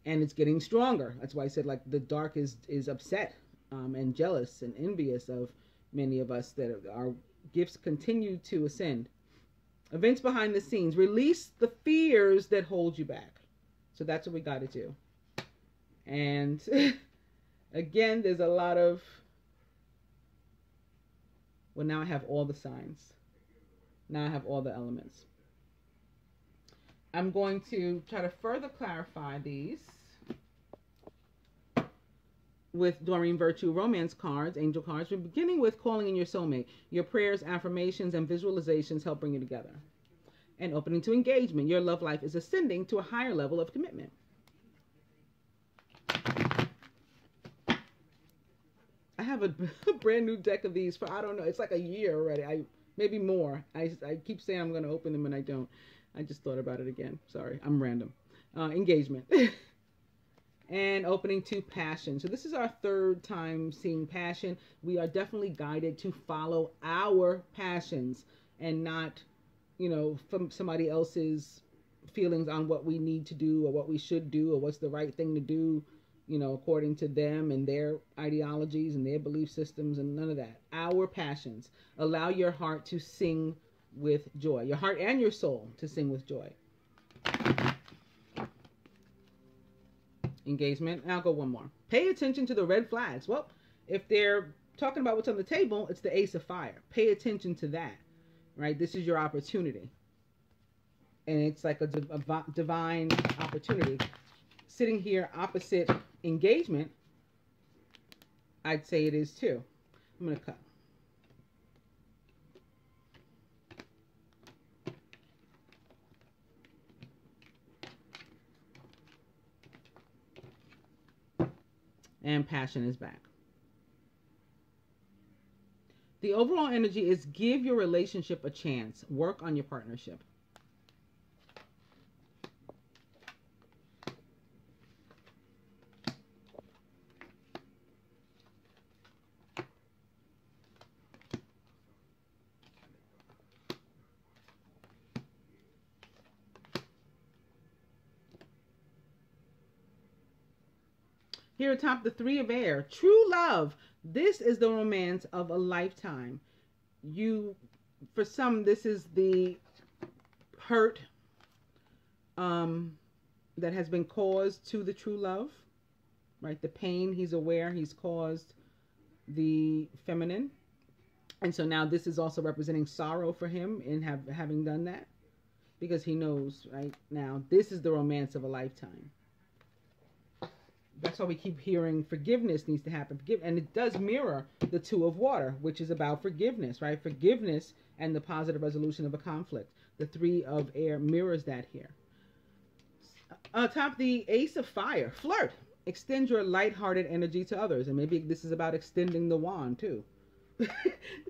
And it's getting stronger. That's why I said, like, the dark is upset and jealous and envious of many of us that our gifts continue to ascend. Events behind the scenes. Release the fears that hold you back. So that's what we got to do. And again, there's a lot of, well, now I have all the signs. Now I have all the elements. I'm going to try to further clarify these with Doreen Virtue romance cards, angel cards. We're beginning with calling in your soulmate. Your prayers, affirmations, and visualizations help bring you together. And opening to engagement. Your love life is ascending to a higher level of commitment. I have a brand new deck of these for, I don't know, it's like a year already. Maybe more. I keep saying I'm going to open them and I don't. I just thought about it again. Sorry, I'm random. Engagement. And opening to passion. So this is our 3rd time seeing passion. We are definitely guided to follow our passions and not, from somebody else's feelings on what we need to do or what we should do or what's the right thing to do, according to them and their ideologies and their belief systems, and none of that. Our passions. Allow your heart to sing with joy. Your heart and your soul to sing with joy. Engagement. And I'll go one more. Pay attention to the red flags. Well, if they're talking about what's on the table, it's the ace of fire. Pay attention to that, right? This is your opportunity. And it's like a divine opportunity. Sitting here opposite engagement, I'd say it is too. I'm going to cut. And passion is back. The overall energy is give your relationship a chance. Work on your partnership. Here atop the Three of Air, true love. This is the romance of a lifetime. For some, this is the hurt that has been caused to the true love, right? The pain, he's aware he's caused the feminine. And so now this is also representing sorrow for him in having done that, because he knows, right now, this is the romance of a lifetime. That's why we keep hearing forgiveness needs to happen. And it does mirror the Two of Water, which is about forgiveness, right? Forgiveness and the positive resolution of a conflict. The Three of Air mirrors that here. Atop the Ace of Fire, flirt. Extend your lighthearted energy to others. And maybe this is about extending the wand too.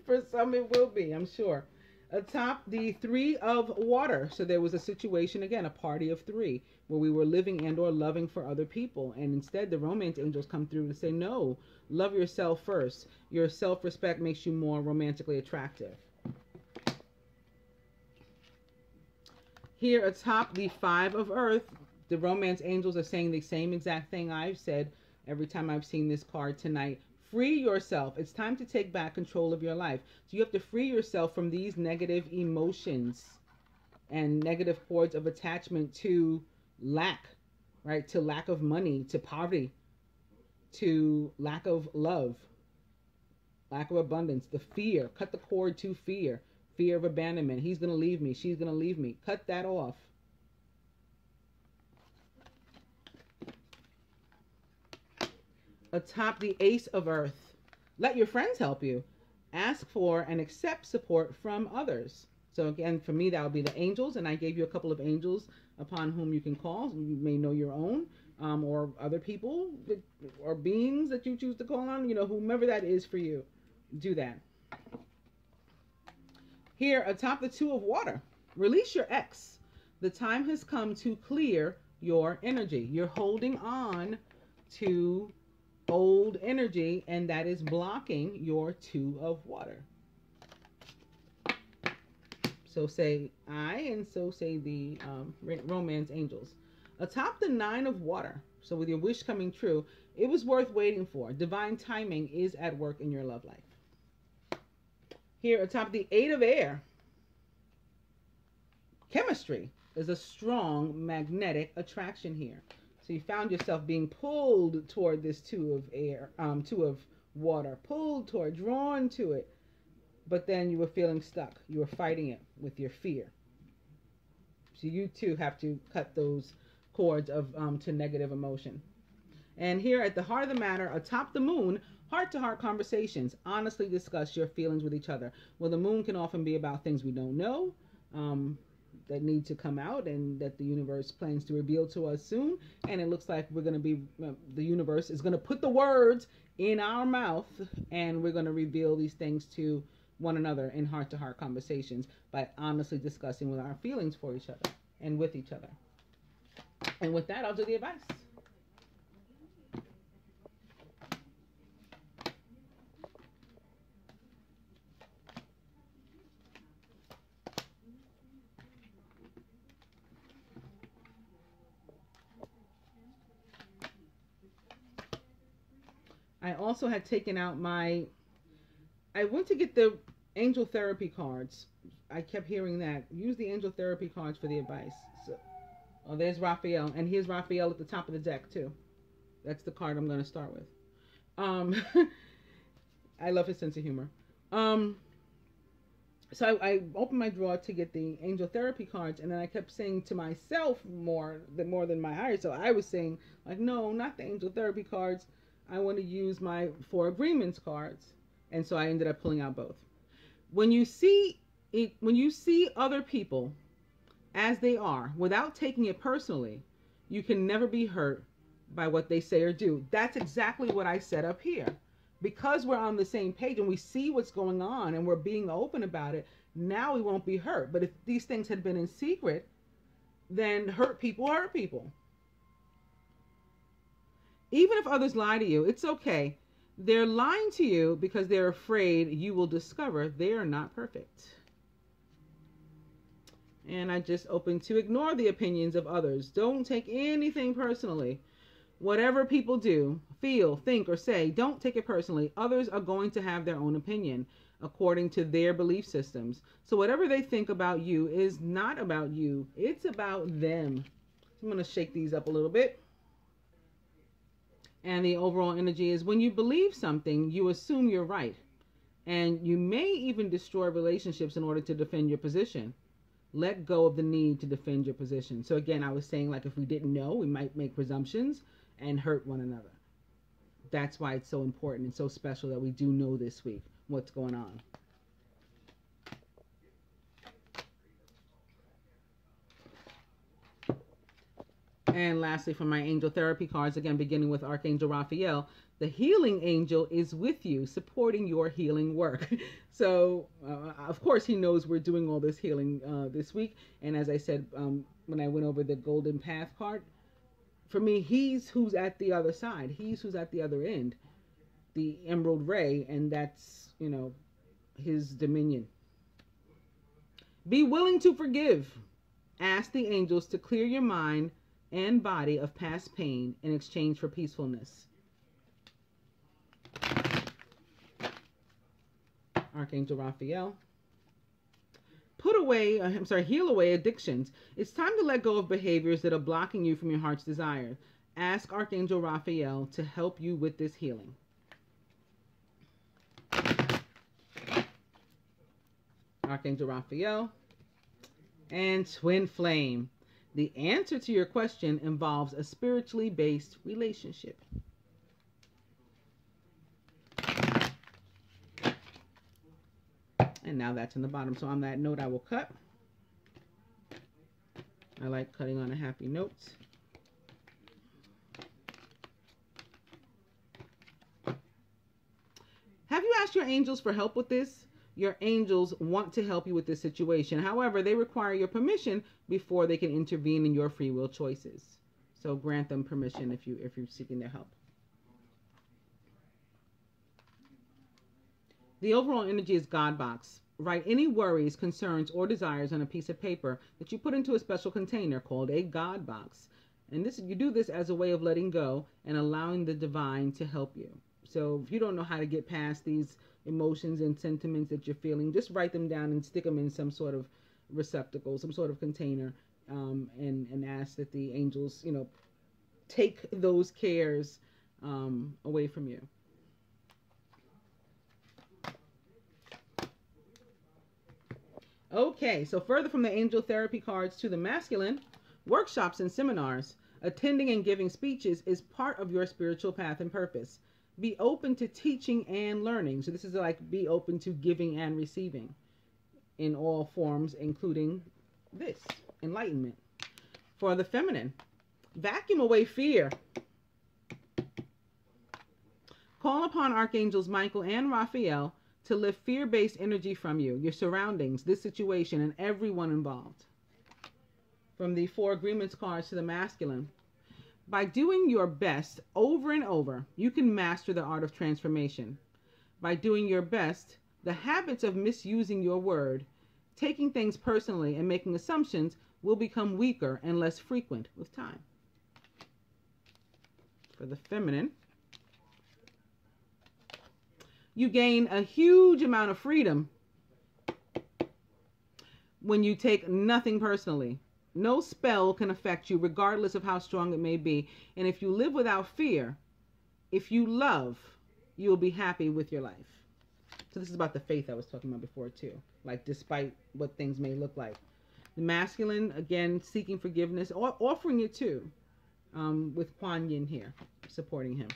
For some it will be, I'm sure. Atop the Three of Water. So there was a situation, again, a party of three, where we were living and or loving for other people. And instead the romance angels come through to say, no, love yourself first. Your self-respect makes you more romantically attractive. Here atop the Five of Earth, the romance angels are saying the same exact thing I've said every time I've seen this card tonight. Free yourself. It's time to take back control of your life. So you have to free yourself from these negative emotions and negative cords of attachment to lack, right? To lack of money, to poverty, to lack of love, lack of abundance, the fear. Cut the cord to fear. Fear of abandonment. He's going to leave me. She's going to leave me. Cut that off. Atop the Ace of Earth, let your friends help you. Ask for and accept support from others. So again, for me, that would be the angels, and I gave you a couple of angels upon whom you can call. You may know your own, or other people, or beings that you choose to call on. You know, whomever that is for you, do that. Here, atop the Two of Water, release your ex. The time has come to clear your energy. You're holding on to old energy, and that is blocking your Two of Water. So say I, and so say the romance angels. Atop the Nine of Water, so with your wish coming true, it was worth waiting for. Divine timing is at work in your love life. Here atop the Eight of Air, chemistry. There's a strong magnetic attraction here. So you found yourself being pulled toward this Two of Water, pulled toward, drawn to it, but then you were feeling stuck. You were fighting it with your fear. So you too have to cut those cords of to negative emotion. And here at the heart of the matter, atop the Moon, heart-to-heart conversations. Honestly discuss your feelings with each other. Well, the Moon can often be about things we don't know, that need to come out, and that the universe plans to reveal to us soon. And it looks like we're going to be, the universe is going to put the words in our mouth, and we're going to reveal these things to one another in heart-to-heart conversations by honestly discussing with our feelings for each other and with each other. And with that, I'll do the advice. I also had taken out I went to get the angel therapy cards. I kept hearing that. Use the angel therapy cards for the advice. So, oh, there's Raphael. And here's Raphael at the top of the deck, too. That's the card I'm going to start with. I love his sense of humor. So I opened my drawer to get the angel therapy cards, and then I kept saying to myself more than my higher. So I was saying, like, no, not the angel therapy cards. I want to use my Four Agreements cards. And so I ended up pulling out both. When you see other people as they are, without taking it personally, you can never be hurt by what they say or do. That's exactly what I set up here. Because we're on the same page and we see what's going on and we're being open about it, now we won't be hurt. But if these things had been in secret, then hurt people hurt people. Even if others lie to you, it's okay. They're lying to you because they're afraid you will discover they are not perfect. And I just open to ignore the opinions of others. Don't take anything personally. Whatever people do, feel, think, or say, don't take it personally. Others are going to have their own opinion according to their belief systems. So whatever they think about you is not about you. It's about them. I'm going to shake these up a little bit. And the overall energy is when you believe something, you assume you're right. And you may even destroy relationships in order to defend your position. Let go of the need to defend your position. So again, I was saying, like, if we didn't know, we might make presumptions and hurt one another. That's why it's so important and so special that we do know this week what's going on. And lastly, from my angel therapy cards, again, beginning with Archangel Raphael, the healing angel is with you, supporting your healing work. So, of course, he knows we're doing all this healing this week. And as I said, when I went over the Golden Path card, for me, he's who's at the other side. He's who's at the other end, the Emerald Ray, and that's, you know, his dominion. Be willing to forgive. Ask the angels to clear your mind and body of past pain in exchange for peacefulness. Archangel Raphael. Heal away addictions. It's time to let go of behaviors that are blocking you from your heart's desire. Ask Archangel Raphael to help you with this healing. Archangel Raphael. And Twin Flame. The answer to your question involves a spiritually based relationship. And now that's in the bottom. So on that note, I will cut. I like cutting on a happy note. Have you asked your angels for help with this? Your angels want to help you with this situation. However, they require your permission before they can intervene in your free will choices. So grant them permission if you're seeking their help. The overall energy is God box. Write any worries, concerns, or desires on a piece of paper that you put into a special container called a God box. And you do this as a way of letting go and allowing the divine to help you. So if you don't know how to get past these emotions and sentiments that you're feeling, just write them down and stick them in some sort of receptacle, some sort of container, and ask that the angels, take those cares away from you. Okay, so further from the angel therapy cards to the masculine, workshops and seminars, attending and giving speeches is part of your spiritual path and purpose. Be open to teaching and learning. So this is like be open to giving and receiving in all forms, including this, enlightenment. For the feminine, vacuum away fear. Call upon Archangels Michael and Raphael to lift fear-based energy from you, your surroundings, this situation, and everyone involved. From the Four Agreements cards to the masculine, by doing your best over and over, you can master the art of transformation. By doing your best, the habits of misusing your word, taking things personally, and making assumptions will become weaker and less frequent with time. For the feminine, you gain a huge amount of freedom when you take nothing personally. No spell can affect you regardless of how strong it may be. And if you live without fear, if you love, you will be happy with your life. So this is about the faith I was talking about before too. Like despite what things may look like. The masculine, again, seeking forgiveness, or offering it too, with Kuan Yin here, supporting him.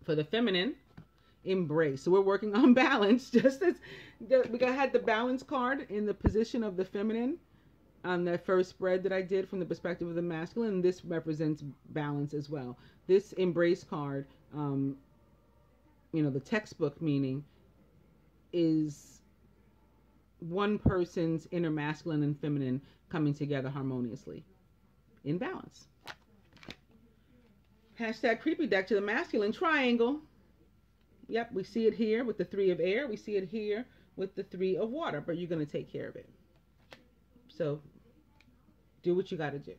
For the feminine, embrace. So we're working on balance, just as we had the balance card in the position of the feminine on that first spread that I did from the perspective of the masculine. This represents balance as well. This embrace card the textbook meaning is one person's inner masculine and feminine coming together harmoniously in balance. Hashtag creepy deck to the masculine triangle. Yep, we see it here with the 3 of air. We see it here with the 3 of water, but you're going to take care of it. So do what you got to do.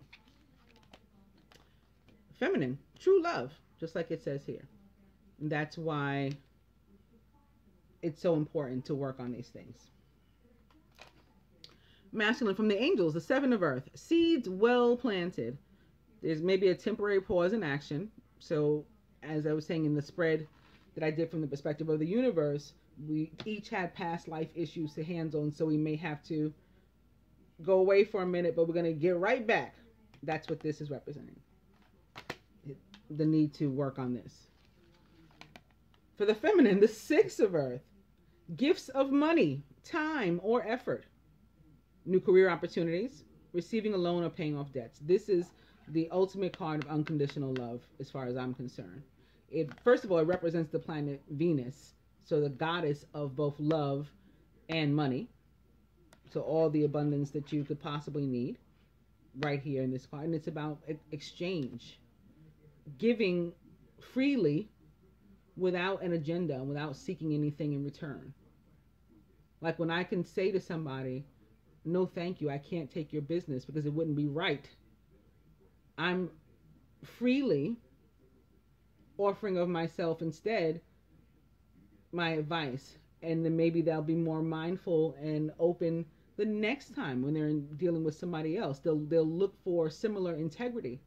Feminine, true love, just like it says here. And that's why it's so important to work on these things. Masculine from the angels, the 7 of earth, seeds well planted. There's maybe a temporary pause in action. So as I was saying in the spread that I did from the perspective of the universe, we each had past life issues to handle, and so we may have to go away for a minute, but we're going to get right back. That's what this is representing. The need to work on this. For the feminine, the 6 of earth, gifts of money, time, or effort. New career opportunities, receiving a loan or paying off debts. This is the ultimate card of unconditional love as far as I'm concerned. First of all, it represents the planet Venus, so the goddess of both love and money. So all the abundance that you could possibly need right here in this card. And it's about exchange, giving freely without an agenda and without seeking anything in return. Like when I can say to somebody, no, thank you, I can't take your business because it wouldn't be right. I'm freely offering of myself instead my advice. And then maybe they'll be more mindful and open the next time when they're dealing with somebody else. They'll look for similar integrity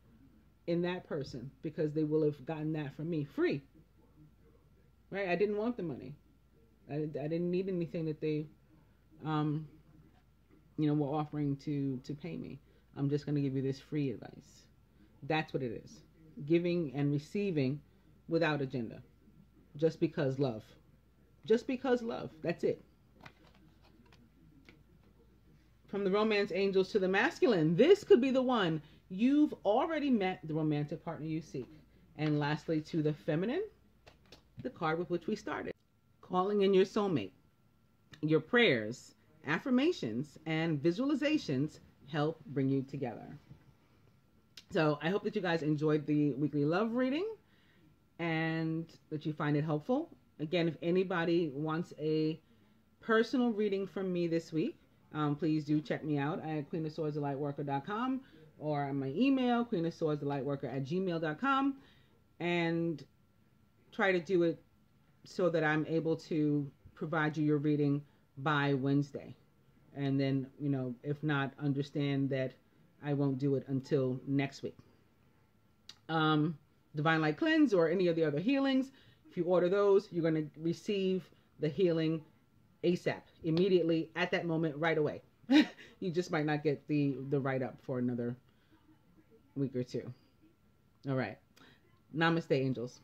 in that person because they will have gotten that from me free. Right? I didn't want the money. I didn't need anything that they were offering to pay me. I'm just going to give you this free advice. That's what it is. Giving and receiving without agenda. Just because love. Just because love. That's it. From the romance angels to the masculine, this could be the one. You've already met the romantic partner you seek. And lastly, to the feminine, the card with which we started. Calling in your soulmate. Your prayers, affirmations, and visualizations help bring you together. So I hope that you guys enjoyed the weekly love reading and that you find it helpful. Again, if anybody wants a personal reading from me this week, please do check me out at Queenofswords@Thelightworker.com or on my email, Queenofswords@Thelightworker@gmail.com, and try to do it so that I'm able to provide you your reading by Wednesday. And then, if not, understand that I won't do it until next week. Divine Light Cleanse or any of the other healings, if you order those, you're going to receive the healing ASAP, immediately, at that moment, right away. You just might not get the write-up for another week or two. All right. Namaste, angels.